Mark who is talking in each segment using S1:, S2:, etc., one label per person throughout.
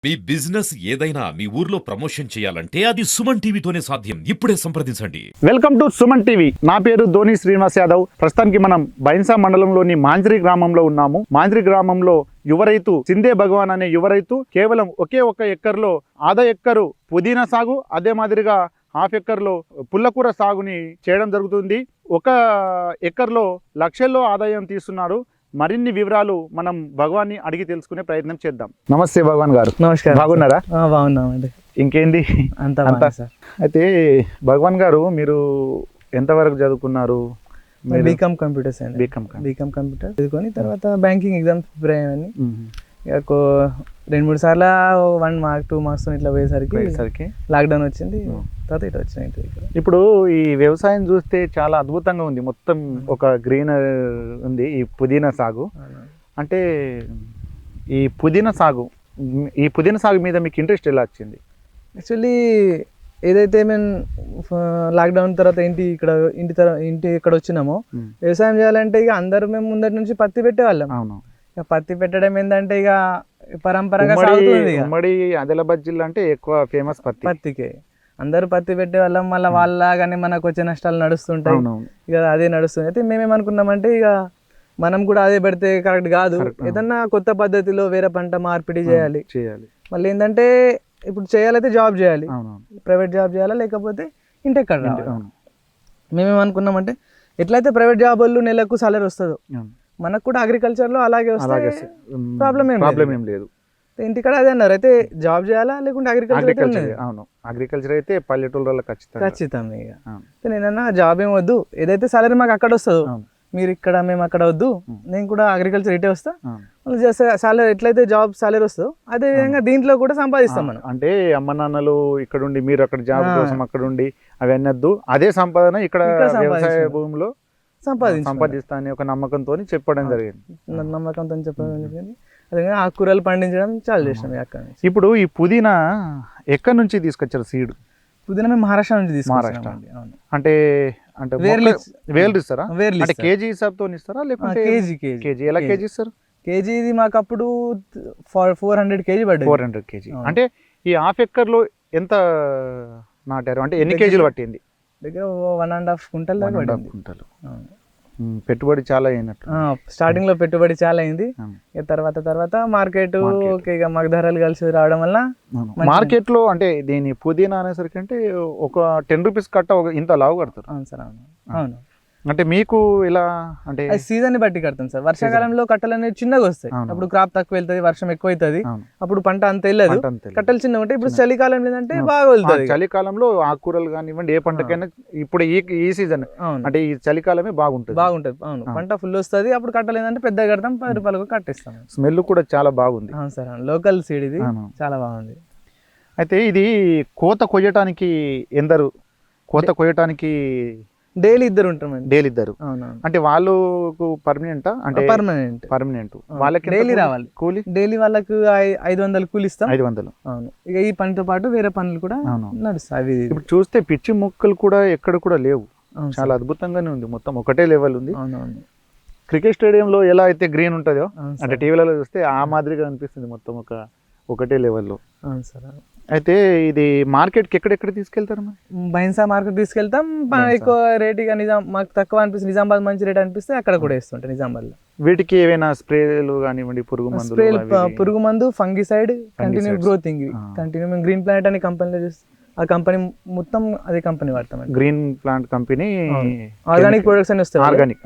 S1: మీ business ఏదైనా మీ ఊర్లో promotion చేయాలంటే అది సుమన్ టీవీతోనే సాధ్యం. ఇప్పుడే సంప్రదించండి.
S2: Welcome to Suman TV. నా పేరు ధోని శ్రీనివాస్ యాదవ్. ప్రస్తుతానికి మనం బైన్సా మండలంలోని మాంజ్రి గ్రామంలో ఉన్నాము. మాంజ్రి గ్రామంలో యువ రైతు సిందే భగవాన్ అనే యువ రైతు కేవలం ఒకే ఒక ఎక్కర్లో ఆధా ఎక్కరు పుదీనా సాగు, అదే మాదిరిగా హాఫ్ ఎక్కర్లో పుల్లకూర సాగుని చేయడం జరుగుతుంది. ఒక ఎక్కర్లో లక్షల్లో ఆదాయం తీస్తున్నారు. మరిన్ని వివరాలు మనం భగవాన్ని అడిగి తెలుసుకునే ప్రయత్నం చేద్దాం. నమస్తే భగవాన్ గారు.
S3: నమస్కారం.
S2: బాగున్నారా?
S3: బాగున్నామండి.
S2: ఇంకేంది
S3: అంతా సార్.
S2: అయితే భగవాన్ గారు, మీరు ఎంతవరకు చదువుకున్నారు?
S3: బీకామ్ కంప్యూటర్స్ అండి. బీకామ్ కంప్యూటర్ చదువుకొని తర్వాత బ్యాంకింగ్ ఎగ్జామ్స్ ప్రిపేర్ అయ్యామని ఇక 2-3 సార్లు 1 మార్క్ 2 మార్క్స్ ఇట్లా పోయేసరికి లాక్డౌన్ వచ్చింది. తర్వాత ఇటు వచ్చిన ఇంటి దగ్గర.
S2: ఇప్పుడు ఈ వ్యవసాయం చూస్తే చాలా అద్భుతంగా ఉంది. మొత్తం ఒక గ్రీన్ ఉంది. ఈ పుదీనా సాగు అంటే ఈ పుదీనా సాగు మీద మీకు ఇంట్రెస్ట్ ఎలా వచ్చింది?
S3: యాక్చువల్లీ ఏదైతే మేము లాక్డౌన్ తర్వాత ఇంటి ఇక్కడ వచ్చినామో వ్యవసాయం చేయాలంటే ఇక అందరూ మేము ముందటి నుంచి పత్తి పెట్టేవాళ్ళం.
S2: అవును.
S3: ఇక పత్తి పెట్టడం ఏంటంటే ఇక పరంపరగా సాగుతుంది.
S2: ఉమ్మడి ఆదిలాబాద్ జిల్లా అంటే ఎక్కువ ఫేమస్ పత్తికే.
S3: అందరూ పత్తి పెట్టేవాళ్ళం. మళ్ళీ వాళ్ళలాగానే మనకు వచ్చే నష్టాలు నడుస్తుంటాయి. ఇక అదే నడుస్తుంది. అయితే మేమేమనుకున్నామంటే ఇక మనం కూడా అదే పెడితే కరెక్ట్ కాదు, ఏదన్నా కొత్త పద్ధతిలో వేరే పంట మార్పిడి చేయాలి. మళ్ళీ ఏంటంటే ఇప్పుడు చేయాలైతే జాబ్ చేయాలి, ప్రైవేట్ జాబ్ చేయాలా లేకపోతే ఇంటెక్కడ రావాలి. మేమేమనుకున్నామంటే ఎట్లయితే ప్రైవేట్ జాబ్ వాళ్ళు నెలకు సాలరీ వస్తుందో మనకు కూడా అగ్రికల్చర్లో అలాగే వస్తే ప్రాబ్లం ఏం లేదు. ఇంటికాడ అదే అన్నారు. అయితే జాబ్ చేయాలా లేకుంటే అగ్రికల్చర్?
S2: అవును, అగ్రికల్చర్ అయితే పల్లెటూళ్ళలో
S3: ఖచ్చితంగా. ఇక నేనన్నా జాబ్ ఏం వద్దు, ఏదైతే సాలరీ మాకు అక్కడ వస్తుందో మీరు ఇక్కడ మేము అక్కడ వద్దు, నేను కూడా అగ్రికల్చర్ ఇటే వస్తా. సాలరీ ఎట్లయితే జాబ్ సాలరీ వస్తుందో అదే విధంగా దీంట్లో కూడా సంపాదిస్తాం మనం.
S2: అంటే అమ్మ నాన్నలు ఇక్కడ ఉండి మీరు అక్కడ జాబ్ కోసం అక్కడ ఉండి అవన్నీ వద్దు, అదే సంపాదన ఇక్కడ వ్యవసాయ భూమిలో సంపాదిస్తా అనే ఒక నమ్మకంతో చెప్పడం జరిగింది.
S3: అదే ఆకుకూరలు పండించడం చాలా చేసినాం అక్కడ.
S2: ఇప్పుడు ఈ పుదీనా ఎక్కడి నుంచి తీసుకొచ్చారు సీడ్?
S3: పుదీనా మేము మహారాష్ట్ర నుంచి తీసుకొచ్చాం.
S2: అంటే వేలు ఇస్తారా? అంటే కేజీ హిసాబ్తో ఇస్తారా లేకుంటే కేజీ? ఎలా కేజీ ఇస్తారు?
S3: కేజీ ఇది మాకు అప్పుడు 400 కేజీ పడ్డది.
S2: 400 కేజీ అంటే ఈ హాఫ్ ఎక్కర్లో ఎంత నాటారు? అంటే ఎన్ని కేజీలు పట్టింది?
S3: దగ్గర 1.5 కుంటల్ దాకా పడింది.
S2: పెట్టుబడి చాలా అయినట్టు.
S3: స్టార్టింగ్ లో పెట్టుబడి చాలా అయింది. తర్వాత మార్కెట్ ఇక మాకు ధరలు కలిసి రావడం వల్ల
S2: మార్కెట్ లో అంటే దీని పుదీనా అనేసరికి అంటే ఒక 10 రూపీస్ కట్ట ఇంత లావు కడతారు.
S3: అవును సార్. అవును.
S2: అంటే మీకు ఇలా అంటే
S3: సీజన్ ని బట్టి కడతాం సార్. వర్షాకాలంలో కట్టలు అనేది చిన్నగా వస్తాయి, అప్పుడు క్రాప్ తక్కువ వెళ్తుంది, వర్షం ఎక్కువ అవుతుంది, అప్పుడు పంట అంత వెళ్ళదు, కట్టలు చిన్నగా ఉంటాయి. ఇప్పుడు చలికాలం ఏంటంటే బాగా వెళ్తుంది.
S2: చలికాలంలో ఆకుకూరలు కానివ్వండి ఏ పంటకైనా ఇప్పుడు ఈ సీజన్ అంటే ఈ చలికాలమే బాగుంటుంది.
S3: అవును, పంట ఫుల్ వస్తుంది. అప్పుడు కట్టలు ఏంటంటే పెద్దగా కడతాం, 10 రూపాయలకు కట్టిస్తాం.
S2: స్మెల్ కూడా చాలా బాగుంది.
S3: అవును సార్, లోకల్ సీడ్ ఇది చాలా బాగుంది.
S2: అయితే ఇది కోత కొయ్యటానికి
S3: డైలీ ఇద్దరు ఉంటామండి.
S2: డైలీ ఇద్దరు అంటే వాళ్ళు పర్మనెంట్ అంటే పర్మనెంట్ వాళ్ళకి
S3: డైలీ రావాలి
S2: కూలి.
S3: డైలీ వాళ్ళకు 500 కూలి ఇస్తాం.
S2: 500.
S3: అవును. ఇక ఈ పనితో పాటు వేరే పనులు కూడా నడుస్తాయి.
S2: ఇప్పుడు చూస్తే పిచ్చి మొక్కలు కూడా ఎక్కడ కూడా లేవు, చాలా అద్భుతంగానే ఉంది. మొత్తం ఒకటే లెవెల్ ఉంది.
S3: అవునవును.
S2: క్రికెట్ స్టేడియంలో ఎలా అయితే గ్రీన్ ఉంటుందో అంటే టీవీలలో చూస్తే ఆ మాదిరిగా అనిపిస్తుంది, మొత్తం ఒకటే లెవెల్లో.
S3: అవును సార్.
S2: అయితే ఇది మార్కెట్కి ఎక్కడెక్కడ తీసుకెళ్తారు?
S3: బైన్సా మార్కెట్ తీసుకెళ్తాం. ఎక్కువ రేట్ ఇక మాకు తక్కువ అనిపిస్తుంది, నిజామాబాద్ మంచి రేట్ అనిపిస్తే అక్కడ కూడా వేస్తుంటాం నిజామాబాద్లో.
S2: వీటికి ఏమైనా స్ప్రేలు కానివ్వండి,
S3: పురుగు మందు, ఫంగిసైడ్, కంటిన్యూ గ్రోతింగ్, కంటిన్యూ మేము గ్రీన్ ప్లాంట్ అనే కంపెనీలో చూస్తాం. ఆ కంపెనీ మొత్తం అదే కంపెనీ వాడతాం.
S2: Green plant company
S3: organic products అని వస్తాయి.
S2: ఆర్గానిక్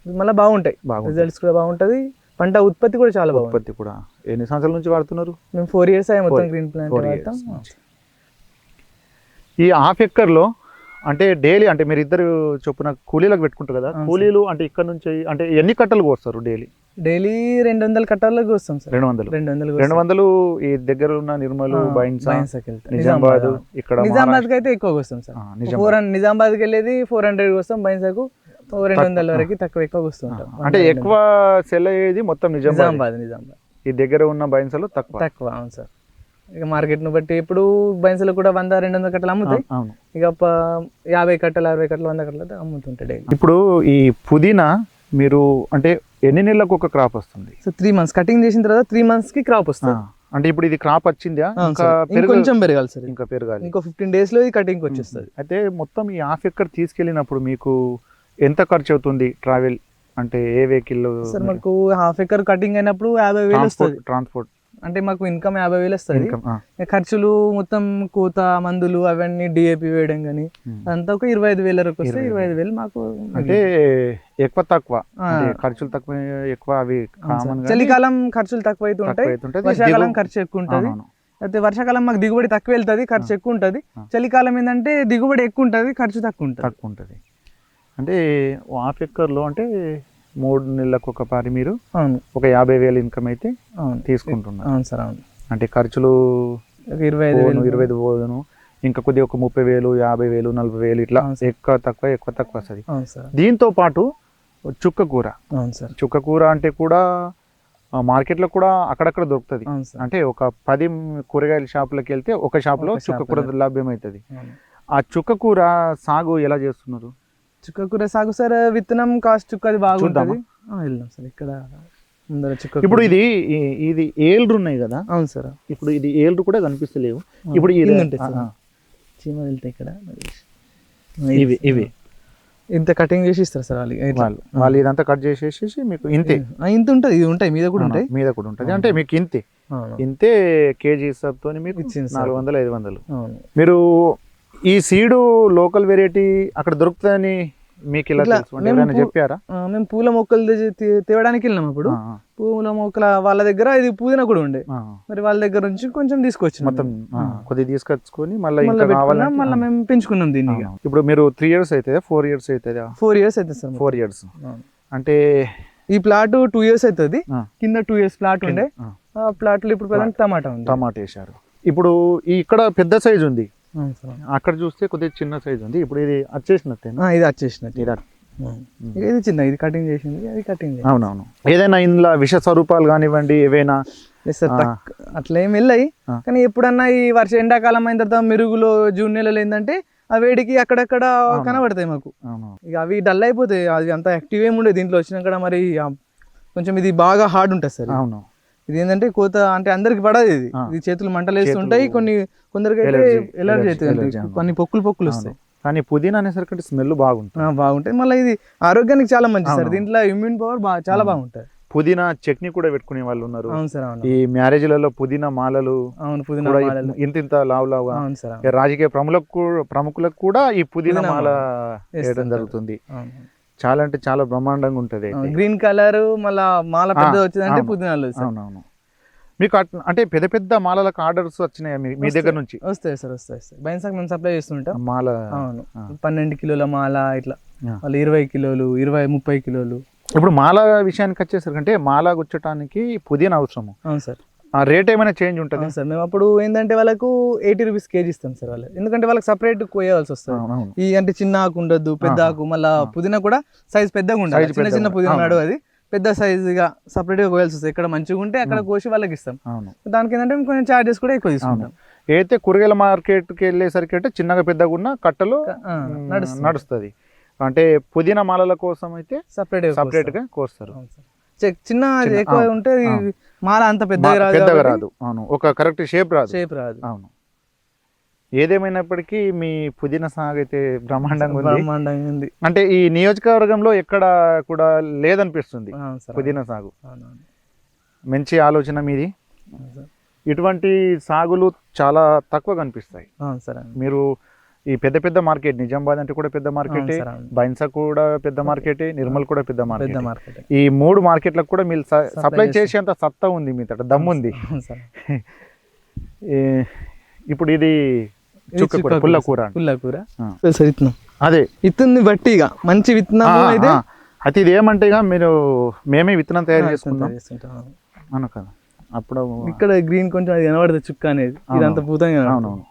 S3: మళ్ళీ బాగుంటాయి, రిజల్ట్స్ కూడా బాగుంటది, పంట ఉత్పత్తి కూడా చాలా బాగుంది.
S2: ఉత్పత్తి కూడా ఎన్ని సంవత్సరాల నుంచి వాడుతున్నారు?
S3: మేము 4 years అయ్యి మొత్తం గ్రీన్ ప్లాంట్ వాడతాం.
S2: ఈ హాఫ్ ఎక్కర్లో అంటే డైలీ అంటే మీరు ఇద్దరు చొప్పున కూలీలకు పెట్టుకుంటారు కదా, కూలీలు అంటే ఇక్కడ నుంచి అంటే ఎన్ని కట్టలు కోస్తారు డైలీ?
S3: 200 కట్టాలకు వస్తాం సార్.
S2: 200 ఈ దగ్గర ఉన్న నిర్మల్, బైన్సా, నిజామాబాద్, ఇక్కడ
S3: నిజామాబాద్కి అయితే ఎక్కువ వస్తాం సార్. నిజామాబాద్కి వెళ్ళేది 400 వస్తాం, బైన్సాకు 200 వరకు ఎక్కువ వస్తుంటాం.
S2: అంటే ఎక్కువ సెల్ అయ్యేది మొత్తం నిజామాబాద్. ఈ దగ్గర ఉన్న బైన్సాలు తక్కువ.
S3: అవును సార్. ఇక మార్కెట్ ను బట్టి ఇప్పుడు బైన్సాలు కూడా 100-200 కట్టలు అమ్ముతాయి. ఇక 50 కట్టలు 60 కట్టలు 100 కట్టలు అమ్ముతుంటాయి.
S2: ఇప్పుడు ఈ పుదీనా మీరు అంటే ఎన్ని నెలలకు ఒక క్రాప్ వస్తుంది?
S3: సో 3 months కటింగ్ చేసిన తర్వాత 3 months కి క్రాప్ వస్తుంది.
S2: అంటే ఇప్పుడు ఇది క్రాప్ వచ్చిందా
S3: అవును
S2: ఇంకా
S3: సార్, కొంచెం పెరగాలి సార్,
S2: ఇంకా పెరగాలి.
S3: ఇంకో 15 days లో ఇది కటింగ్ వచ్చేస్తుంది.
S2: అయితే మొత్తం ఈ హాఫ్ ఎకర్ తీసుకెళ్ళినప్పుడు మీకు ఎంత ఖర్చు అవుతుంది ట్రావెల్, అంటే ఏ వెహికల్?
S3: సార్ మాకు హాఫ్ ఎకర్ కటింగ్ అయినప్పుడు 50,000 వస్తుంది.
S2: ట్రాన్స్పోర్ట్
S3: అంటే మాకు ఇన్కమ్ 50,000 వస్తుంది. ఖర్చులు మొత్తం కోత మందులు అవన్నీ డిఏపి వేయడం కానీ అంతా ఒక 25,000 వరకు వస్తే 25,000 మాకు.
S2: అంటే ఎక్కువ తక్కువ ఖర్చులు తక్కువ ఎక్కువ అవి కామన్.
S3: చలికాలం ఖర్చులు తక్కువ అయితే ఉంటాయి, వర్షాకాలం ఖర్చు ఎక్కువ ఉంటుంది. అయితే వర్షాకాలం మాకు దిగుబడి తక్కువ వెళ్తుంది, ఖర్చు ఎక్కువ ఉంటుంది. చలికాలం ఏంటంటే దిగుబడి ఎక్కువ ఉంటుంది, ఖర్చు తక్కువ
S2: ఉంటుంది. అంటే హాఫ్ ఎకర్లో అంటే 3 నెలలకు ఒక పారి మీరు ఒక 50,000 ఇన్కమ్ అయితే తీసుకుంటున్నారు.
S3: అవును సార్, అవును.
S2: అంటే ఖర్చులు 25,000 పోదును, ఇంకా కొద్దిగా ఒక 30,000 50,000 40,000 ఇట్లా ఎక్కువ తక్కువ వస్తుంది. దీంతో పాటు చుక్కకూర. చుక్కకూర అంటే కూడా మార్కెట్లో కూడా అక్కడక్కడ దొరుకుతుంది. అంటే ఒక 10 కూరగాయల షాపులకు వెళ్తే ఒక షాపులో చుక్కకూర లభ్యమవుతుంది. ఆ చుక్కకూర సాగు ఎలా చేస్తున్నారు?
S3: చుక్కకూర సాగు సార్ విత్తనం కాస్ట్ చుక్కది బాగుంటుంది. వెళ్దాం సార్, ఇక్కడ ముందర చుక్క.
S2: ఇప్పుడు ఇది ఏళ్ళు ఉన్నాయి కదా?
S3: అవును సార్.
S2: ఇప్పుడు ఇది ఏళ్ళు కూడా కనిపిస్తలేవు. ఇప్పుడు
S3: చీమ వెళ్తాయి ఇక్కడ.
S2: ఇవి
S3: ఇంత కటింగ్ చేసి ఇస్తారు సార్
S2: వాళ్ళు ఇదంతా కట్ చేసేసి మీకు ఇంత
S3: ఉంటుంది. ఇది ఉంటాయి, మీద కూడా
S2: ఉంటుంది. అంటే మీకు ఇంతే కేజీ తో మీకు 400 500. మీరు ఈ సీడు లోకల్ వెరైటీ అక్కడ దొరుకుతుందని మీకు ఇలా చెప్పారా?
S3: మేము పూల మొక్కలు తేవడానికి వెళ్ళినాం. అప్పుడు పూల మొక్కల వాళ్ళ దగ్గర ఇది పుదీనా కూడా ఉండే, మరి వాళ్ళ దగ్గర నుంచి కొంచెం తీసుకొచ్చి
S2: మొత్తం కొద్దిగా తీసుకొచ్చుకొని మళ్ళీ
S3: మేము పెంచుకున్నాం దీన్ని.
S2: ఇప్పుడు మీరు 3 years అవుతుందా 4 years అవుతుందా?
S3: 4 years అవుతుంది సార్.
S2: 4 years అంటే
S3: ఈ ప్లాట్ 2 years అవుతుంది. కింద 2 years ప్లాట్ ఉండే, ఆ ప్లాట్ లో ఇప్పుడు ప్రజెంట్ టమాటా వేసారు.
S2: ఇప్పుడు ఇక్కడ పెద్ద సైజు ఉంది, అక్కడ చూస్తే కొద్దిగా చిన్న సైజ్ ఉంది. ఇప్పుడు ఇది వచ్చేసినట్టే?
S3: ఇది వచ్చేసినట్టు. ఇది చిన్న, ఇది కటింగ్ చేసింది, అది కటింగ్.
S2: అవునవును. ఏదైనా ఇందులో విష స్వరూపాలు కానివ్వండి ఏవైనా
S3: అట్లా ఏమి వెళ్ళాయి, కానీ ఎప్పుడన్నా ఈ ఎండాకాలం అయిన తర్వాత మెరుగులో జూన్ నెలలో ఏంటంటే ఆ వేడికి అక్కడక్కడ కనబడతాయి మాకు. ఇక అవి డల్ అయిపోతాయి, అది అంత యాక్టివ్ ఏమి ఉండేది. దీంట్లో వచ్చినాక మరి కొంచెం ఇది బాగా హార్డ్ ఉంటుంది సార్.
S2: అవును.
S3: ఇది ఏంటంటే కోత అంటే అందరికి పడదు. ఇది చేతులు మంటలు వేస్తుంటాయి, కొందరికి అయితే ఎలర్జీ అవుతుంది, కొన్ని పొక్కులు వస్తాయి.
S2: కానీ పుదీనా అనేసరికి స్మెల్
S3: బాగుంటాయి. మళ్ళీ ఇది ఆరోగ్యానికి చాలా మంచిది సార్. దీంట్లో ఇమ్యూన్ పవర్ చాలా బాగుంటుంది.
S2: పుదీనా చట్నీ కూడా పెట్టుకునే వాళ్ళు ఉన్నారు. ఈ మ్యారేజ్లలో పుదీనా మాలలు ఇంత లావు రాజకీయ ప్రముఖులకు కూడా ఈ పుదీనా మాల వేయడం జరుగుతుంది. చాలా అంటే చాలా బ్రహ్మాండంగా ఉంటది.
S3: గ్రీన్ కలర్ మళ్ళా మాల పెద్ద వచ్చిందంటే పుదీనాలు.
S2: అవునవును. మీకు అంటే పెద్ద మాలలకు ఆర్డర్స్ వచ్చినాయా మీ దగ్గర నుంచి?
S3: వస్తాయి సార్, వస్తాయి. బైన్సాక్ మేము సప్లై చేస్తుంటాం
S2: మాల.
S3: అవును, 12 కిలోల మాల ఇట్లా, వాళ్ళు 20 కిలోలు 20-30 కిలోలు.
S2: ఇప్పుడు మాల విషయానికి వచ్చేసరికి అంటే మాల గుచ్చటానికి పుదీనా అవసరము.
S3: అవును సార్.
S2: ఆ రేట్ ఏమైనా చేంజ్ ఉంటుంది
S3: సార్? మేము అప్పుడు ఏంటంటే వాళ్ళకు 80 రూపీస్ కేజీ ఇస్తాం సార్ వాళ్ళు, ఎందుకంటే వాళ్ళకి సపరేట్ కోయవలసి వస్తుంది. ఈ అంటే చిన్న ఆకు ఉండదు, పెద్ద ఆకు, మళ్ళీ పుదీనా కూడా సైజ్ పెద్దగా ఉండాలి. చిన్న పుదీనా నాడు అది పెద్ద సైజుగా సపరేట్ గా కోయాల్సి వస్తుంది. ఇక్కడ మంచిగా ఉంటే అక్కడ కోసి వాళ్ళకి ఇస్తాం. దానికి ఏంటంటే కొంచెం చార్జెస్ కూడా ఎక్కువ తీసుకుంటాం.
S2: అయితే కూరగాయల మార్కెట్కి వెళ్ళేసరికి అంటే చిన్నగా పెద్దగా ఉన్న కట్టలు నడుస్తుంది. అంటే పుదీనా మాలల కోసం అయితే సపరేట్ గా కోస్తారు.
S3: చిన్న ఎక్కువ ఉంటే మాల అంత పెద్దగా
S2: రాదు. అవును, ఒక కరెక్ట్ షేప్ రాదు. అవును. ఏదేమైనప్పటికీ మీ పుదీనా సాగు అయితే బ్రహ్మాండంగా ఉంది. అంటే ఈ నియోజకవర్గంలో ఎక్కడ కూడా లేదనిపిస్తుంది పుదీనా సాగు. మంచి ఆలోచన మీది. ఇటువంటి సాగులు చాలా తక్కువ కనిపిస్తాయి. మీరు ఈ పెద్ద మార్కెట్, నిజామాబాద్ అంటే కూడా పెద్ద మార్కెట్, బైన్సా కూడా పెద్ద మార్కెట్, నిర్మల్ కూడా పెద్ద మార్కెట్. ఈ 3 మార్కెట్లకు కూడా మీరు సప్లై చేసేంత సత్తా ఉంది, మీ తట దమ్ము ఉంది. ఇప్పుడు ఇది పుల్లకూర. అదే
S3: విత్తనం బట్టి మంచి విత్తనం అయితే
S2: అయితే ఇది ఏమంటే మేమే విత్తనం తయారు చేసుకుంటాం అను కదా. అప్పుడు
S3: ఇక్కడ గ్రీన్ కొంచెం అది కనబడుతుంది చుక్క అనేది, ఇదంతా పూతంగా.
S2: అవునవును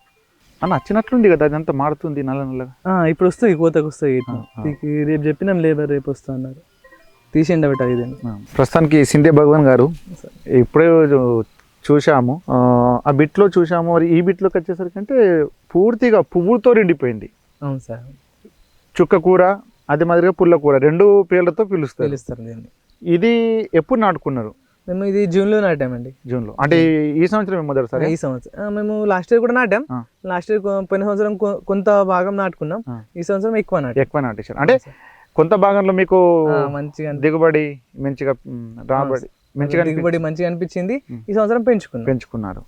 S2: అన్న, వచ్చినట్లుంది కదా, అదంతా మారుతుంది నల్లగా.
S3: ఇప్పుడు వస్తాయి, కోతకు వస్తాయి. రేపు చెప్పినాం లేబర్ రేపు వస్తా అన్నారు, తీసి ఎండబెట్టాలి. ఇదండి
S2: ప్రస్తుతానికి సింధే భగవాన్ గారు ఇప్పుడే చూసాము, ఆ బిట్లో చూసాము. మరి ఈ బిట్లోకి వచ్చేసరికి అంటే పూర్తిగా పువ్వులతో నిండిపోయింది.
S3: అవును సార్.
S2: చుక్కకూర అదే మాదిరిగా పుల్లకూర 2 పేర్లతో పిలుస్తారు.
S3: దీన్ని.
S2: ఇది ఎప్పుడు నాటుకున్నారు?
S3: మేము ఇది జూన్లో నాటామండి.
S2: జూన్లో అంటే ఈ సంవత్సరం మొదటిసారి?
S3: ఈ సంవత్సరం మేము లాస్ట్ ఇయర్ కూడా నాటాం. లాస్ట్ ఇయర్ పోయిన సంవత్సరం కొంత భాగం నాటుకున్నాం. ఈ సంవత్సరం ఎక్కువ
S2: నాటేశారు. అంటే కొంత భాగంలో మీకు
S3: మంచిగా
S2: దిగుబడి మంచిగా రాబడి
S3: దిగుబడి మంచిగా అనిపించింది. ఈ సంవత్సరం పెంచుకున్నారు.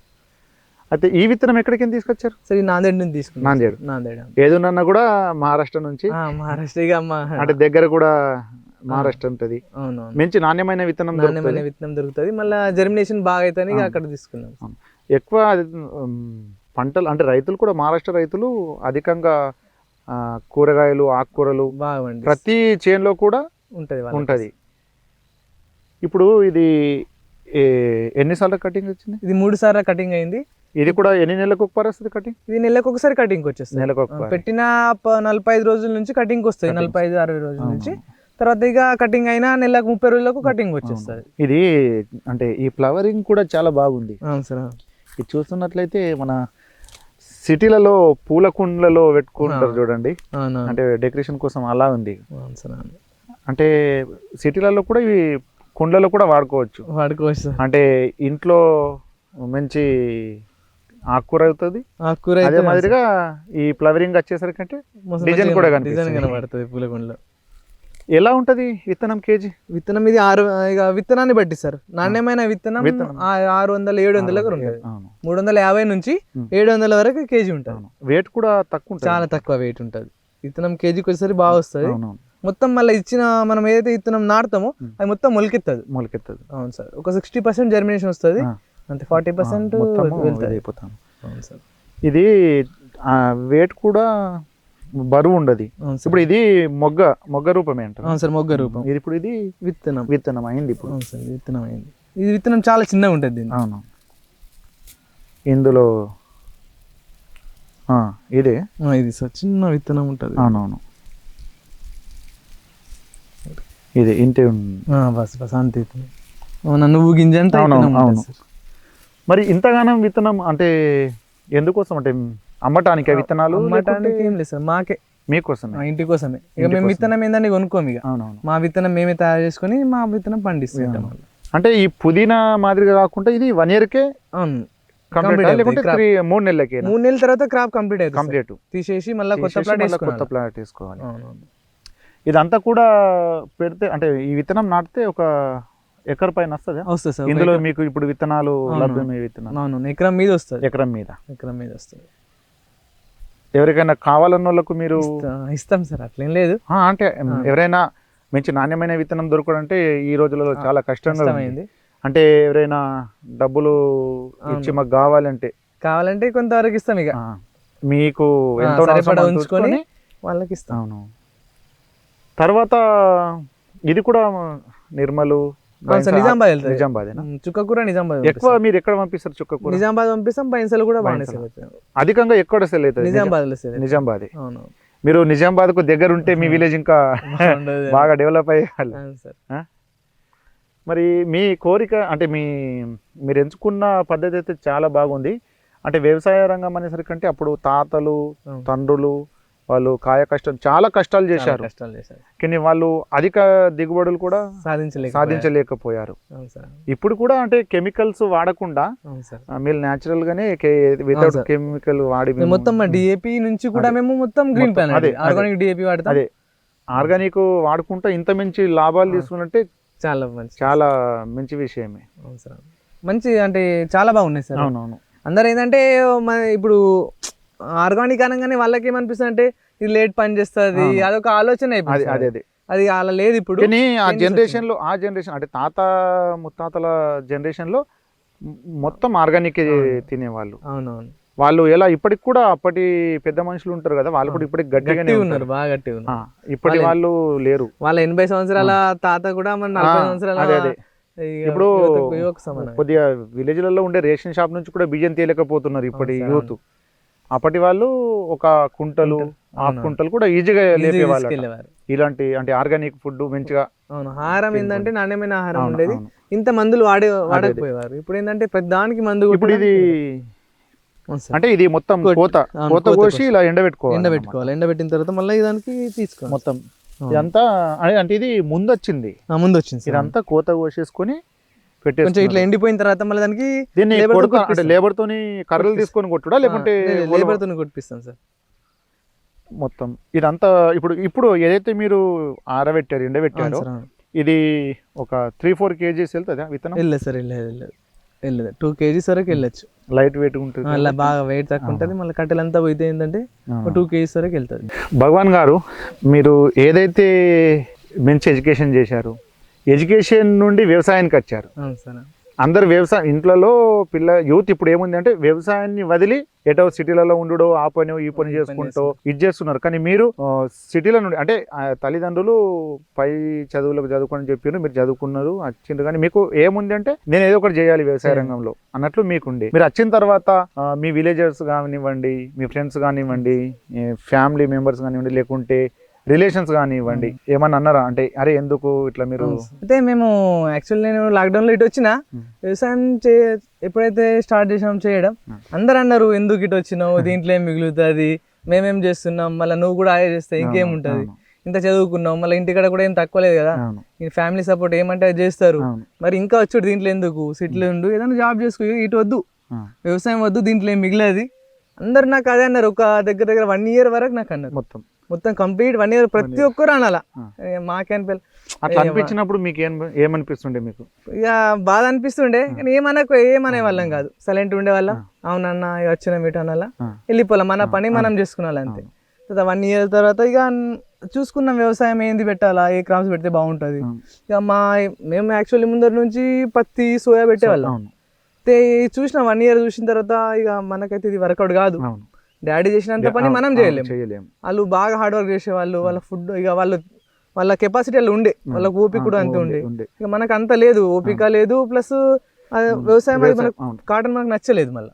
S2: అయితే ఈ విత్తనం ఎక్కడికి తీసుకొచ్చారు?
S3: సరే నాందేడ్ నుంచి తీసుకున్నాం. నాందేడ్
S2: ఏదున్నా కూడా మహారాష్ట్ర నుంచి.
S3: మహారాష్ట్ర ఇక
S2: అంటే దగ్గర కూడా మహారాష్ట్ర ఉంటది. మంచి నాణ్యమైన విత్తనం
S3: దొరుకుతుంది. మళ్ళీ జర్మినేషన్ బాగా అవుతుంది, అక్కడ తీసుకున్నాం.
S2: ఎక్కువ పంటలు అంటే రైతులు కూడా మహారాష్ట్ర రైతులు అధికంగా కూరగాయలు ఆకుకూరలు
S3: బాగా
S2: ప్రతి చేనులో కూడా ఉంటది. ఇప్పుడు ఇది ఎన్నిసార్లు కటింగ్ వచ్చింది?
S3: ఇది 3 సార్లు కటింగ్ అయింది.
S2: ఇది కూడా ఎన్ని నెలలకు ఒకసారి వస్తుంది కటింగ్?
S3: ఇది నెలకు ఒకసారి కటింగ్ వచ్చేస్తుంది. పెట్టిన 45 రోజుల నుంచి కటింగ్ వస్తుంది. 45-60 రోజుల నుంచి. తర్వాత ఇక కటింగ్ అయినా నెలకు 30 రోజులకు కటింగ్ వచ్చేస్తుంది.
S2: ఇది అంటే ఈ ఫ్లవరింగ్ కూడా చాలా బాగుంది.
S3: సార్
S2: ఇది చూస్తున్నట్లయితే మన సిటీలలో పూల కుండలలో పెట్టుకుంటారు చూడండి, అంటే డెకరేషన్ కోసం అలా ఉంది. అంటే సిటీలలో కూడా ఇవి కుండలలో కూడా వాడుకోవచ్చు. అంటే ఇంట్లో మంచి ఆకుకూర అవుతుంది. అదే మాదిరిగా ఈ ఫ్లవరింగ్ వచ్చేసరికి అంటే డిజైన్ కూడా కనబడుతుంది పూలకుండలో. ఎలా ఉంటది విత్తనం కేజీ?
S3: విత్తనం ఇది 6 ఇక విత్తనాన్ని బట్టి సార్. నాణ్యమైన విత్తనం 600-700 ఉంటుంది. 350 నుంచి 700 వరకు కేజీ ఉంటుంది.
S2: వెయిట్ కూడా తక్కువ,
S3: చాలా తక్కువ వెయిట్ ఉంటుంది. విత్తనం కేజీకి వచ్చేసరికి బాగా వస్తుంది. మొత్తం మళ్ళీ ఇచ్చిన మనం ఏదైతే విత్తనం నాటుతామో అది మొత్తం మొలకెత్తదు. అవును సార్. ఒక 60% జర్మినేషన్ వస్తుంది, అంతే. 40%
S2: అయిపోతాను. అవును సార్. ఇది వెయిట్ కూడా బరువు ఉండదు. ఇప్పుడు ఇది మొగ్గ రూపమే అంటారు
S3: సార్. మొగ్గ రూపం.
S2: ఇది ఇప్పుడు ఇది విత్తనం అయింది. ఇప్పుడు
S3: విత్తనం అయింది. ఇది విత్తనం చాలా చిన్నగా ఉంటుంది.
S2: అవును. ఇందులో ఇది
S3: సార్ చిన్న విత్తనం ఉంటుంది.
S2: అవునవును. ఇది ఇంతే
S3: బస్ అంతే. నువ్వు గింజ అంటే.
S2: అవును. మరి ఇంతగానం విత్తనం అంటే ఎందుకోసం? అంటే అమ్మటానికి విత్తనాలు?
S3: అమ్మటానికి ఏం లేదు సార్, మాకే,
S2: మీకోసమే,
S3: ఇంటి కోసమే. ఇక మేము విత్తనం ఏందని కొనుక్కోము. ఇక మా విత్తనం మేమే తయారు చేసుకుని మా విత్తనం పండిస్తాం.
S2: అంటే ఈ పుదీనా మాదిరిగా కాకుండా ఇది 1 yearకే
S3: 3 నెలల తర్వాత క్రాప్
S2: కంప్లీట్
S3: తీసేసి మళ్ళీ కొత్త ప్లాట్
S2: వేసుకోవాలి. ఇదంతా కూడా పెడితే అంటే ఈ విత్తనం నాటితే ఒక ఎకర్ పైన వస్తుంది సార్. ఇందులో మీకు ఇప్పుడు విత్తనాలు లభ్యమయ్యే విత్తనాలు
S3: ఎకరం మీద వస్తుంది.
S2: ఎకరం మీద
S3: వస్తుంది.
S2: ఎవరికైనా కావాలన్న వాళ్ళకు మీరు
S3: ఇస్తాం సార్, అట్లేం లేదు.
S2: అంటే ఎవరైనా మంచి నాణ్యమైన విత్తనం దొరకడంటే ఈ రోజులలో చాలా కష్టంగా అయింది. అంటే ఎవరైనా డబ్బులు ఇచ్చి మాకు కావాలంటే
S3: కొంతవరకు ఇస్తాం. ఇక
S2: మీకు ఎంతో
S3: ఉంచుకొని వాళ్ళకి ఇస్తాం.
S2: అవును. తర్వాత ఇది కూడా నిర్మలు నిజామాబాద్.
S3: చుక్కకూర నిజామాబాద్.
S2: ఎక్కువ మీరు ఎక్కడ పంపిస్తారు? చుక్కకూర
S3: నిజామాబాద్ పంపిస్తాం. బైన్సలు కూడా బాగానే
S2: అధికంగా ఎక్కడ సెల్ అవుతుంది? నిజామాబాద్. మీరు నిజామాబాద్ కు దగ్గర ఉంటే మీ విలేజ్ ఇంకా బాగా డెవలప్ అయ్యేవాళ్ళు. మరి మీ కోరిక అంటే మీరు ఎంచుకున్న పద్ధతి అయితే చాలా బాగుంది. అంటే వ్యవసాయ రంగం అనేసరికి అంటే అప్పుడు తాతలు తండ్రులు వాళ్ళు చాలా కష్టాలు చేశారు. కానీ వాళ్ళు అధిక దిగుబడులు కూడా సాధించలేకపోయారు. ఇప్పుడు కూడా అంటే కెమికల్స్ వాడకుండా మీరు న్యాచురల్ గానే వితౌట్ కెమికల్ వాడి
S3: మొత్తం డిఏపి నుంచి కూడా మేము మొత్తం గ్రీన్ ప్లానెట్ ఆర్గానిక్ డిఏపి వాడతాం.
S2: అదే ఆర్గానిక్ వాడుకుంటా ఇంత మంచి లాభాలు తీసుకున్నట్టే చాలా మంచి విషయమే.
S3: మంచి అంటే చాలా బాగున్నాయి సార్.
S2: అవునవును.
S3: అందరు ఏంటంటే ఇప్పుడు ఆర్గానిక్ అనగానే వాళ్ళకి ఏమనిపిస్తుంది అంటే ఇది లేట్ పని చేస్తుంది, అదొక ఆలోచన అయిపోయింది. అది అలా లేదు ఇప్పుడు.
S2: ఆ జనరేషన్ అంటే ముత్తాతల జనరేషన్ లో మొత్తం ఆర్గానిక్ తినేవాళ్ళు.
S3: అవునవును.
S2: వాళ్ళు ఎలా ఇప్పటికి కూడా అప్పటి పెద్ద మనుషులు ఉంటారు కదా, వాళ్ళు కూడా ఇప్పటికి గట్టిగానే
S3: ఉన్నారు, బాగా గట్టిగా ఉన్నారు.
S2: ఇప్పటి వాళ్ళు లేరు.
S3: వాళ్ళ 80 సంవత్సరాల తాత కూడా మన 40 సంవత్సరాల.
S2: ఇప్పుడు కొద్దిగా విలేజ్లలో ఉండే రేషన్ షాప్ నుంచి కూడా బియ్యం తేలేకపోతున్నారు ఇప్పటి యూత్. అప్పటి వాళ్ళు ఒక కుంటలు కుంటలు కూడా ఈజీగా లేపేవాళ్ళు. ఇలాంటి అంటే ఆర్గానిక్ ఫుడ్ మంచిగా.
S3: ఆహారం ఏంటంటే నాణ్యమైన ఆహారం ఉండేది. ఇంత మందులు వాడకపోయేవారు. ఇప్పుడు ఏంటంటే పెద్దానికి మందు.
S2: ఇప్పుడు ఇది అంటే ఇది మొత్తం కోత కోసి ఇలా
S3: ఎండబెట్టుకోవాలి. ఎండబెట్టిన తర్వాత మళ్ళీ దానికి తీసుకోవాలి
S2: మొత్తం. ఇదంతా అంటే ఇది ముందు వచ్చింది.
S3: ముందు వచ్చింది.
S2: ఇదంతా కోత కోసేసుకొని
S3: కొంచెం ఇట్లా ఎండిపోయిన తర్వాత మళ్ళీ దానికి
S2: దీన్ని
S3: labor తో
S2: కొడతా అంటే
S3: కొట్టిస్తాం.
S2: లేబర్ తోని కర్రలు తీసుకొని కొట్టుడా లేకుంటే
S3: లేబర్ తో కొట్టిస్తాం సార్.
S2: మొత్తం ఇదంతా ఇప్పుడు ఏదైతే మీరు ఆరబెట్టారు ఎండబెట్టారో ఇది ఒక 3-4 kgs వెళ్తుందా విత్తనం?
S3: వెళ్ళలేదు సార్, వెళ్ళలేదు 2 kgs వరకు వెళ్ళచ్చు.
S2: లైట్ వెయిట్ ఉంటుంది,
S3: అలా బాగా వెయిట్ తక్కువ ఉంటుంది. మళ్ళీ కట్టెలంతా పోయితే ఏంటంటే 2 kgs వరకు వెళ్తుంది.
S2: భగవాన్ గారు, మీరు ఏదైతే మంచి ఎడ్యుకేషన్ చేశారు, ఎడ్యుకేషన్ నుండి వ్యవసాయానికి వచ్చారు.
S3: అవును సార్.
S2: అందరు వ్యవసాయం ఇంట్లో యూత్ ఇప్పుడు ఏముంది అంటే వ్యవసాయాన్ని వదిలి ఎటో సిటీలలో ఉండు ఆ పని ఈ పని చేసుకుంటూ ఇది చేస్తున్నారు. కానీ మీరు సిటీలో నుండి అంటే తల్లిదండ్రులు పై చదువులకు చదువుకొని చెప్పారు, మీరు చదువుకున్నారు వచ్చిండ్రు. కానీ మీకు ఏముంది అంటే నేను ఏదో ఒకటి చేయాలి వ్యవసాయ రంగంలో అన్నట్లు మీకుండి. మీరు వచ్చిన తర్వాత మీ విలేజర్స్ కానివ్వండి, మీ ఫ్రెండ్స్ కానివ్వండి, ఫ్యామిలీ మెంబర్స్ కానివ్వండి, లేకుంటే రిలేషన్స్ కానివ్వండి, ఏమన్నా అన్నారా అంటే అరే ఎందుకు ఇట్లా మీరు?
S3: అయితే మేము యాక్చువల్లీ నేను లాక్డౌన్ లో ఇటు వచ్చిన వ్యవసాయం ఎప్పుడైతే స్టార్ట్ చేసాం చేయడం, అందరు అన్నారు ఎందుకు ఇటు వచ్చినావు, దీంట్లో ఏం మిగులుతుంది, మేమేం చేస్తున్నాం, మళ్ళీ నువ్వు కూడా అదే చేస్తే ఇంకేముంటది, ఇంత చదువుకున్నావు, మళ్ళీ ఇంటికాడ కూడా ఏం తక్కువ లేదు కదా, ఫ్యామిలీ సపోర్ట్ ఏమంటే అది చేస్తారు, మరి ఇంకా వచ్చాడు దీంట్లో ఎందుకు, సిటీలో ఉండు ఏదైనా జాబ్ చేసుకో, ఇటు వద్దు, వ్యవసాయం వద్దు, దీంట్లో ఏం మిగిలేదు. అందరు నాకు అదే అన్నారు. ఒక దగ్గర 1 year వరకు నాకు అన్నారు, మొత్తం కంప్లీట్ 1 year ప్రతి ఒక్కరు అనాలా. మాకేం
S2: అట్లా అనిపించినప్పుడు మీకు ఏమనిపిస్తుండే? మీకు
S3: ఇక బాధ అనిపిస్తుండే, కానీ ఏమనే వాళ్ళం కాదు, సైలెంట్ ఉండే వాళ్ళం. అవునన్నా వచ్చిన మీటు అనాలా, వెళ్ళిపోవాలి, మన పని మనం చేసుకున్నాం అంతే. 1 year తర్వాత ఇక చూసుకున్నాం వ్యవసాయం ఏంది పెట్టాలా, ఏ క్రాప్స్ పెడితే బాగుంటుంది. ఇక మేము యాక్చువల్లీ ముందర నుంచి పత్తి సోయా పెట్టేవాళ్ళం. చూసిన 1 year చూసిన తర్వాత ఇక మనకైతే ఇది వర్కౌట్ కాదు. డాడీ చేసినంత పని మనం చేయలేము. వాళ్ళు బాగా హార్డ్ వర్క్ చేసేవాళ్ళు, వాళ్ళ ఫుడ్ ఇక వాళ్ళ కెపాసిటీ వాళ్ళు ఉండే, వాళ్ళకి ఓపిక కూడా అంతే ఉండే. ఇక మనకు అంత లేదు, ఓపిక లేదు, ప్లస్ వ్యవసాయం అది మనకు కాటన్ మనకు నచ్చలేదు. మళ్ళీ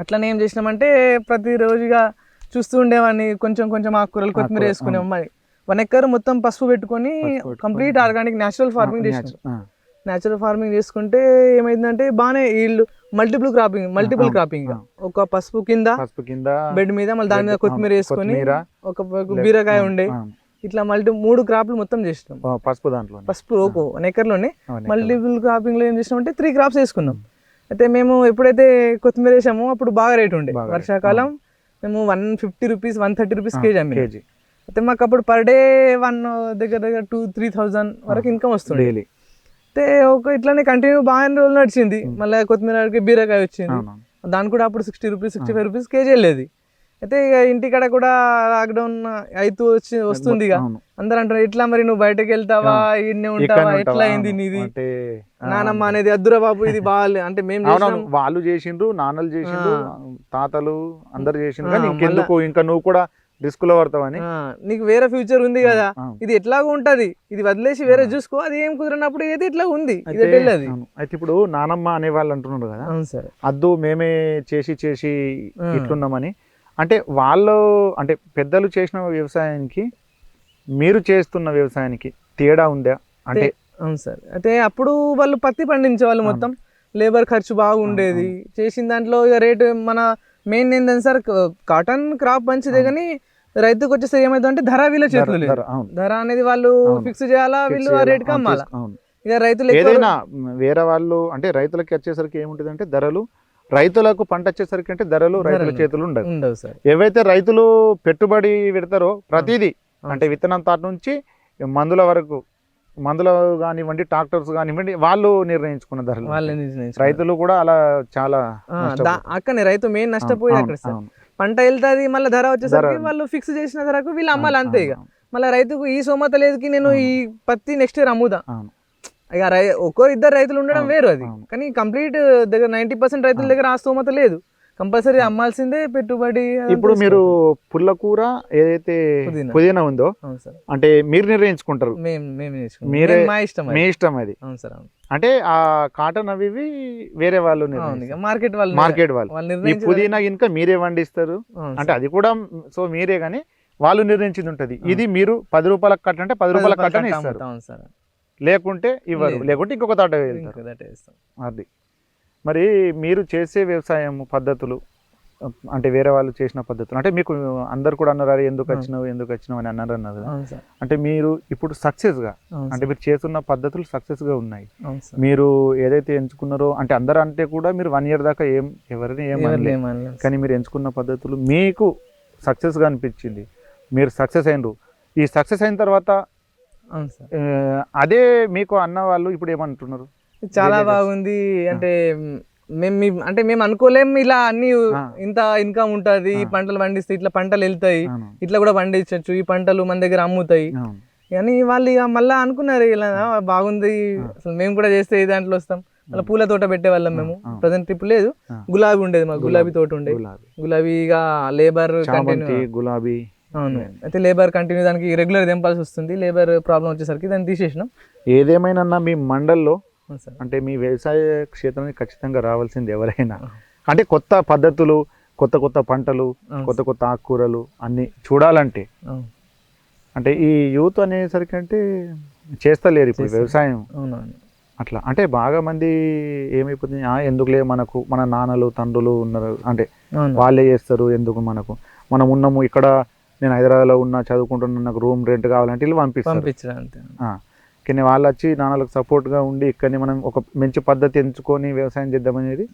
S3: అట్లనే ఏం చేసినామంటే ప్రతిరోజుగా చూస్తూ ఉండేవాడిని, కొంచెం ఆకుకూరలు కొత్తిమీర వేసుకునేవాం. 1 acre మొత్తం పసుపు పెట్టుకొని కంప్లీట్ ఆర్గానిక్ న్యాచురల్ ఫార్మింగ్ చేసినాం. న్యాచురల్ ఫార్మింగ్ చేసుకుంటే ఏమైందంటే బాగానే వీళ్ళు మల్టిపుల్ క్రాపింగ్ ఒక పసుపు కింద బెడ్ మీద, మళ్ళీ దాని మీద కొత్తిమీర వేసుకొని, ఒక బీరకాయ ఉండే, ఇట్లా 3 క్రాప్లు మొత్తం చేసినాం పసుపు 1 acre లోనే. మల్టిపుల్ క్రాపింగ్ లో ఏం చేసినాం అంటే 3 crops వేసుకున్నాం. అయితే మేము ఎప్పుడైతే కొత్తిమీర వేసామో అప్పుడు బాగా రేట్ ఉండే. వర్షాకాలం మేము 150 రూపీస్ 130 రూపీస్ కేజీ అమ్మి. అయితే మాకు అప్పుడు పర్ డే దగ్గర 2,000-3,000 వరకు ఇన్కమ్ వస్తుంది. అయితే ఇట్లానే కంటిన్యూ బాగా రోజులు నడిచింది. మళ్ళీ కొత్తిమీర బీరకాయ వచ్చింది, దాని కూడా అప్పుడు 60 రూపీస్ 65 రూపీస్ కేజీ వెళ్ళేది. అయితే ఇక ఇంటికాడ కూడా లాక్డౌన్ అయితే వస్తుంది. ఇక అందరు అంటారు ఇట్లా మరి నువ్వు బయటకు వెళ్తావా, ఇన్నే ఉంటావా, ఎట్లా అయింది నీది, నానమ్మ అనేది అద్దురా బాబు ఇది బాగా అంటే మేము
S2: వాళ్ళు చేసిండ్రు, నాన్నలు చేసిండ్రు, తాతలు అందరు చేసిండ్రు, కానీ ఇంకెందుకు ఇంకా నువ్వు కూడా రిస్క్ లో పడతావని,
S3: నీకు వేరే ఫ్యూచర్ ఉంది కదా, ఇది ఎట్లాగో ఉంటది, ఇది వదిలేసి వేరే చూసుకో, అది ఏం కుదిరినప్పుడు ఏది ఇట్లా ఉంది.
S2: అయితే ఇప్పుడు నానమ్మ అనే వాళ్ళు అంటున్నారు కదా, అద్దు మేమే చేసి ఇట్లున్నామని, అంటే వాళ్ళు అంటే పెద్దలు చేసిన వ్యవసాయానికి మీరు చేస్తున్న వ్యవసాయానికి తేడా ఉందా అంటే?
S3: అవును సార్. అయితే అప్పుడు వాళ్ళు పత్తి పండించే వాళ్ళు, మొత్తం లేబర్ ఖర్చు బాగుండేది. చేసిన దాంట్లో ఇక రేటు మన మెయిన్ ఏంటంటే సార్, కాటన్ క్రాప్ మంచిదే, కానీ రైతుకు వచ్చేసి ఏమైంది అంటే ధర వీళ్ళ చేతులు లేదు. ధర అనేది వాళ్ళు ఫిక్స్ చేయాలా, వీళ్ళు ఆ రేట్కి అమ్మాలా. ఇక రైతులు
S2: ఏదైనా వేరే వాళ్ళు అంటే రైతులకి వచ్చేసరికి ఏముంటుంది అంటే ధరలు, రైతులకు పంట వచ్చేసరికి అంటే ధరలు రైతుల చేతులు ఉండవు సార్. ఏవైతే రైతులు పెట్టుబడి పెడతారో ప్రతిదీ అంటే విత్తనం తాట నుంచి మందుల వరకు, మందులు కానివ్వండి, ట్రాక్టర్స్ కానివ్వండి, వాళ్ళు నిర్ణయించుకున్న ధరలు. రైతులు కూడా అలా చాలా
S3: అక్కనే రైతు మెయిన్ నష్టపోయి అక్కడ సార్. పంట వెళ్తాది, మళ్ళీ ధర వచ్చేసరికి వాళ్ళు ఫిక్స్ చేసిన ధరకు వీళ్ళు అమ్మాలి అంతే. ఇక మళ్ళీ రైతుకు ఈ సోమత లేదుకి నేను ఈ పత్తి నెక్స్ట్ ఇయర్ అమ్ముదా. ఇక ఇద్దరు రైతులు ఉండడం వేరు అది, కానీ కంప్లీట్ దగ్గర 90% రైతుల దగ్గర ఆ స్తోమత లేదు. కంపల్సరీ అమ్మాల్సిందే పెట్టుబడి.
S2: ఇప్పుడు మీరు పుల్లకూర ఏదైతే పుదీనా ఉందో అంటే మీరు నిర్ణయించుకుంటారు, మీరే మీ ఇష్టం అది. అంటే ఆ కాటన్ అవి వేరే వాళ్ళు మార్కెట్ వాళ్ళు ఈ పుదీనా ఇంకా మీరే వండిస్తారు అంటే అది కూడా సో మీరే, కానీ వాళ్ళు నిర్ణయించింది ఉంటది. ఇది మీరు 10 రూపాయలకు కట్ట అంటే 10 రూపాయల కట్టనే ఇస్తారు, లేకుంటే ఇవ్వరు, లేకుంటే ఇంకొక తాట వెళ్తారు. అది మరి మీరు చేసే వ్యవసాయం పద్ధతులు అంటే వేరే వాళ్ళు చేసిన పద్ధతులు అంటే మీకు అందరు కూడా అన్నారు "అరే, ఎందుకు వచ్చినావు అని అన్నారు కదా.
S3: అవును సార్.
S2: అంటే మీరు ఇప్పుడు సక్సెస్గా
S3: అవును
S2: అంటే మీరు చేస్తున్న పద్ధతులు సక్సెస్గా ఉన్నాయి.
S3: అవును సార్.
S2: మీరు ఏదైతే ఎంచుకున్నారో అంటే అందరూ అంటే కూడా మీరు 1 year దాకా ఎవరిని
S3: ఎవరిని
S2: ఏమనలేదు.
S3: ఏమనలేదు.
S2: కానీ మీరు ఎంచుకున్న పద్ధతులు మీకు సక్సెస్గా అనిపించింది, మీరు సక్సెస్ అయినరు. ఈ సక్సెస్ అయిన తర్వాత
S3: అవును సార్.
S2: అదే మీకు అన్న వాళ్ళు ఇప్పుడు ఏమంటున్నారు?
S3: చాలా బాగుంది అంటే అంటే మేము అనుకోలేం ఇలా అన్ని ఇంత ఇన్కమ్ ఉంటుంది, ఈ పంటలు పండిస్తే ఇట్లా పంటలు వెళ్తాయి,
S2: అవును.
S3: ఇట్లా కూడా పండించవచ్చు, ఈ పంటలు మన దగ్గర అమ్ముతాయి
S2: అవును.
S3: కానీ వాళ్ళు ఇక మళ్ళీ అనుకున్నారు ఇలా బాగుంది అసలు మేము కూడా చేస్తే ఈ దాంట్లో వస్తాం. మళ్ళీ పూల తోట పెట్టేవాళ్ళం మేము. ప్రజెంట్ ఇప్పుడు లేదు, గులాబీ ఉండేది మాకు, గులాబీ తోట ఉండేది. గులాబీ ఇక లేబర్
S2: చామంతి, గులాబీ.
S3: అవును, అయితే లేబర్ కంటిన్యూ దానికి రెగ్యులర్ తెంపాల్సి వస్తుంది. లేబర్ ప్రాబ్లం వచ్చేసరికి దాన్ని తీసేసినాం.
S2: ఏదేమైనా మీ మండల్లో
S3: అవును సార్.
S2: అంటే మీ వ్యవసాయ క్షేత్రానికి ఖచ్చితంగా రావాల్సింది ఎవరైనా. అంటే కొత్త పద్ధతులు, కొత్త పంటలు, కొత్త ఆకుకూరలు అన్నీ చూడాలంటే
S3: అవును.
S2: అంటే ఈ యూత్ అనేసరికి అంటే చేస్తలేరు ఇప్పుడు వ్యవసాయం.
S3: అవునవును.
S2: అట్లా అంటే బాగా మంది ఏమైపోతుంది, ఎందుకులే మనకు మన నాన్నలు తండ్రులు ఉన్నారు అంటే
S3: అవును.
S2: వాళ్ళే చేస్తారు, ఎందుకు మనకు, మనం ఉన్నాము ఇక్కడ, నేను హైదరాబాద్లో ఉన్నా చదువుకుంటున్నా, నాకు రూమ్ రెంట్ కావాలంటే వీళ్ళు
S3: పంపించడం అంతే.
S2: కానీ వాళ్ళు వచ్చి నాన్నలకు సపోర్ట్గా ఉండి ఇక్కడని మనం ఒక మంచి పద్ధతి ఎంచుకొని వ్యవసాయం చేద్దామనేది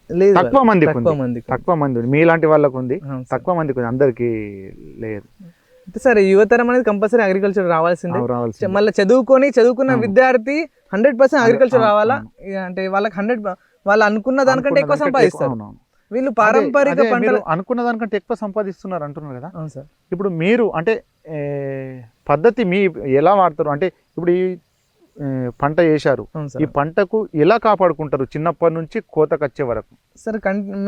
S3: లేదు,
S2: తక్కువ మందికి
S3: తక్కువ
S2: ఉంది.
S3: మందికి.
S2: తక్కువ మంది ఉంది, మీలాంటి వాళ్ళకు ఉంది,
S3: అవును సార్.
S2: తక్కువ మందికి ఉంది, అందరికీ లేదు.
S3: అయితే సరే యువతరం అనేది కంపల్సరీ అగ్రికల్చర్ రావాల్సిందే.
S2: రావాల్సింది.
S3: మళ్ళీ చదువుకున్న విద్యార్థి 100% అగ్రికల్చర్ రావాలా. ఇక అంటే వాళ్ళకి 100 వాళ్ళు అనుకున్న దానికంటే ఎక్కువ సంపాదిస్తారు. వీళ్ళు పారంపరిక
S2: అదే
S3: పంటలు
S2: మీరు అనుకున్న దానికంటే ఎక్కువ సంపాదిస్తున్నారు అంటున్నారు కదా.
S3: అవును సార్.
S2: ఇప్పుడు మీరు అంటే పద్ధతి మీ ఎలా వాడతారు అంటే ఇప్పుడు ఈ పంట వేశారు,
S3: అవును
S2: ఈ
S3: సార్.
S2: పంటకు ఎలా కాపాడుకుంటారు చిన్నప్పటి నుంచి కోతకు వచ్చే వరకు?
S3: సరే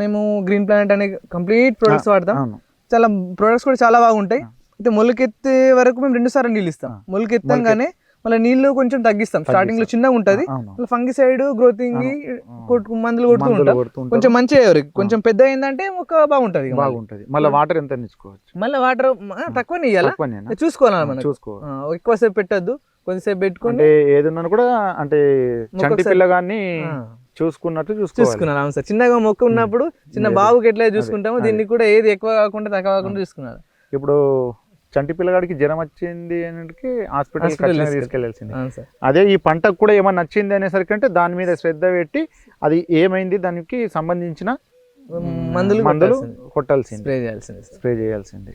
S3: మేము గ్రీన్ ప్లానెట్ అనే కంప్లీట్ ప్రొడక్ట్స్ వాడతాం.
S2: అవును.
S3: చాలా ప్రొడక్ట్స్ కూడా చాలా బాగుంటాయి. అయితే మొలకెత్తే వరకు మేము 2 సార్లు నీళ్ళు ఇస్తాం. మొలకెత్తంగానే మళ్ళీ నీళ్లు కొంచెం తగ్గిస్తాం. స్టార్టింగ్ లో చిన్నగా ఉంటది, ఫంగిసైడ్ గ్రోతింగ్ మందులు కొడుతూ ఉంటాం. కొంచెం మంచిగా కొంచెం పెద్ద అయిందంటే ఒక బాగుంటది.
S2: మళ్ళీ వాటర్ ఎంత ఇచ్చుకోవచ్చు?
S3: మళ్ళీ వాటర్ తక్కువ ఇయ్యాలా, చూసుకోవాలి మనం. ఎక్కువసేపు పెట్టద్దు, కొద్దిసేపు పెట్టుకుని
S2: అంటే ఏదన్నా కూడా అంటే చంటి పిల్లగాన్ని చూసుకున్నట్టు చూసుకున్నాను.
S3: అవును సార్. చిన్నగా మొక్క ఉన్నప్పుడు చిన్న బాబుకి ఎట్లా చూసుకుంటామో దీన్ని కూడా ఏది ఎక్కువ కాకుండా తక్కువ కాకుండా చూసుకున్నారు.
S2: ఇప్పుడు చంటి పిల్లగాడికి జ్వరం వచ్చింది అనేది హాస్పిటల్ తీసుకెళ్లాల్సింది. అదే ఈ పంటకు కూడా ఏమన్నా నచ్చింది అనేసరికి అంటే దాని మీద శ్రద్ధ పెట్టి అది ఏమైంది దానికి సంబంధించిన మందులు కొట్టాల్సింది, స్ప్రే చేయాల్సింది.